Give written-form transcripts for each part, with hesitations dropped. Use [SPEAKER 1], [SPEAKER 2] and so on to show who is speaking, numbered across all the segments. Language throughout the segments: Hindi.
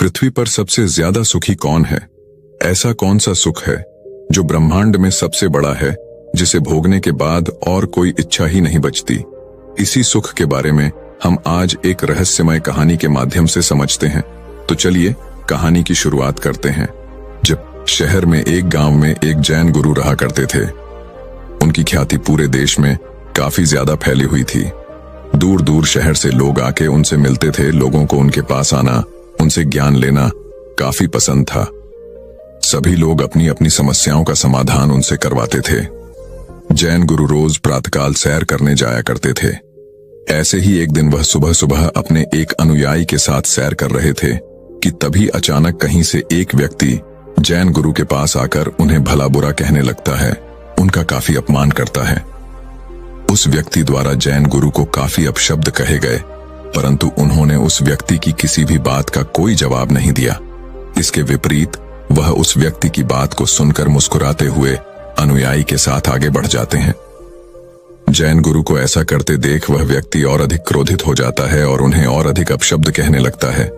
[SPEAKER 1] पृथ्वी पर सबसे ज्यादा सुखी कौन है? ऐसा कौन सा सुख है जो ब्रह्मांड में सबसे बड़ा है, जिसे भोगने के बाद और कोई इच्छा ही नहीं बचती? इसी सुख के बारे में हम आज एक रहस्यमय कहानी के माध्यम से समझते हैं। तो चलिए कहानी की शुरुआत करते हैं। जब शहर में एक गांव में एक जैन गुरु रहा करते थे। उनकी ख्याति पूरे देश में काफी ज्यादा फैली हुई थी। दूर दूर शहर से लोग आके उनसे मिलते थे। लोगों को उनके पास आना, उनसे ज्ञान लेना काफी पसंद था। सभी लोग अपनी अपनी समस्याओं का समाधान उनसे करवाते थे। जैन गुरु रोज प्रातःकाल सैर करने जाया करते थे। ऐसे ही एक दिन वह सुबह सुबह अपने एक अनुयायी के साथ सैर कर रहे थे कि तभी अचानक कहीं से एक व्यक्ति जैन गुरु के पास आकर उन्हें भला बुरा कहने लगता है, उनका काफी अपमान करता है। उस व्यक्ति द्वारा जैन गुरु को काफी अपशब्द कहे गए, परंतु उन्होंने उस व्यक्ति की किसी भी बात का कोई जवाब नहीं दिया। इसके विपरीत वह उस व्यक्ति की बात को सुनकर मुस्कुराते हुए अनुयायी के साथ आगे बढ़ जाते हैं। जैन गुरु को ऐसा करते देख वह व्यक्ति और अधिक क्रोधित हो जाता है और उन्हें और अधिक अपशब्द कहने लगता है।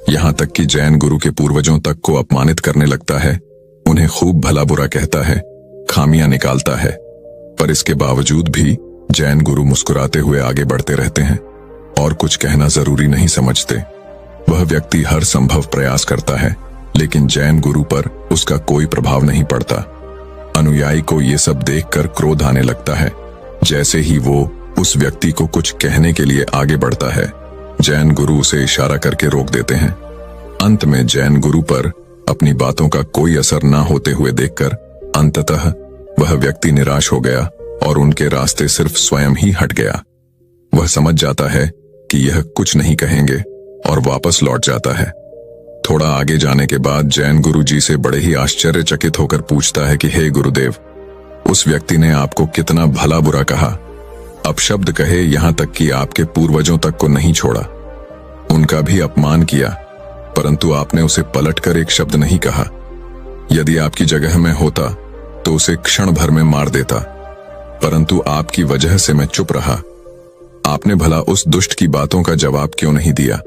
[SPEAKER 1] यहां तक कि जैन गुरु के पूर्वजों तक को अपमानित करने लगता है। उन्हें खूब भला बुरा कहता है, खामियां निकालता है। पर इसके बावजूद भी जैन गुरु मुस्कुराते हुए आगे बढ़ते रहते हैं और कुछ कहना जरूरी नहीं समझते। वह व्यक्ति हर संभव प्रयास करता है, लेकिन जैन गुरु पर उसका कोई प्रभाव नहीं पड़ता। अनुयायी को ये सब देखकर क्रोध आने लगता है। जैसे ही वो उस व्यक्ति को कुछ कहने के लिए आगे बढ़ता है, जैन गुरु उसे इशारा करके रोक देते हैं। अंत में जैन गुरु पर अपनी बातों का कोई असर न होते हुए देखकर अंततः वह व्यक्ति निराश हो गया और उनके रास्ते सिर्फ स्वयं ही हट गया। वह समझ जाता है कि यह कुछ नहीं कहेंगे और वापस लौट जाता है। थोड़ा आगे जाने के बाद जैन गुरु जी से बड़े ही आश्चर्यचकित होकर पूछता है कि हे गुरुदेव, उस व्यक्ति ने आपको कितना भला बुरा कहा, अपशब्द कहे, यहां तक कि आपके पूर्वजों तक को नहीं छोड़ा, उनका भी अपमान किया, परंतु आपने उसे पलटकर एक शब्द नहीं कहा। यदि आपकी जगह में होता तो उसे क्षण भर में मार देता, परंतु आपकी वजह से मैं चुप रहा। आपने भला उस दुष्ट की बातों का जवाब क्यों नहीं दिया?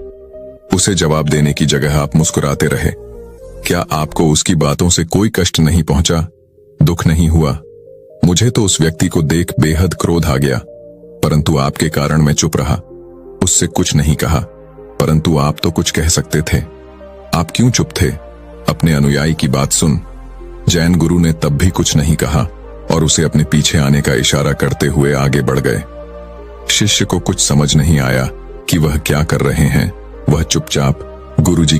[SPEAKER 1] उसे जवाब देने की जगह आप मुस्कुराते रहे। क्या आपको उसकी बातों से कोई कष्ट नहीं पहुंचा, दुख नहीं हुआ? मुझे तो उस व्यक्ति को देख बेहद क्रोध आ गया, परंतु आपके कारण मैं चुप रहा, उससे कुछ नहीं कहा। परंतु आप तो कुछ कह सकते थे, आप क्यों चुप थे? अपने अनुयायी की बात सुन। जैन गुरु ने तब भी कुछ नहीं कहा और उसे अपने पीछे आने का इशारा करते हुए आगे बढ़ गए। शिष्य को कुछ समझ नहीं आया कि वह क्या कर रहे हैं। वह चुपचाप गुरुजी के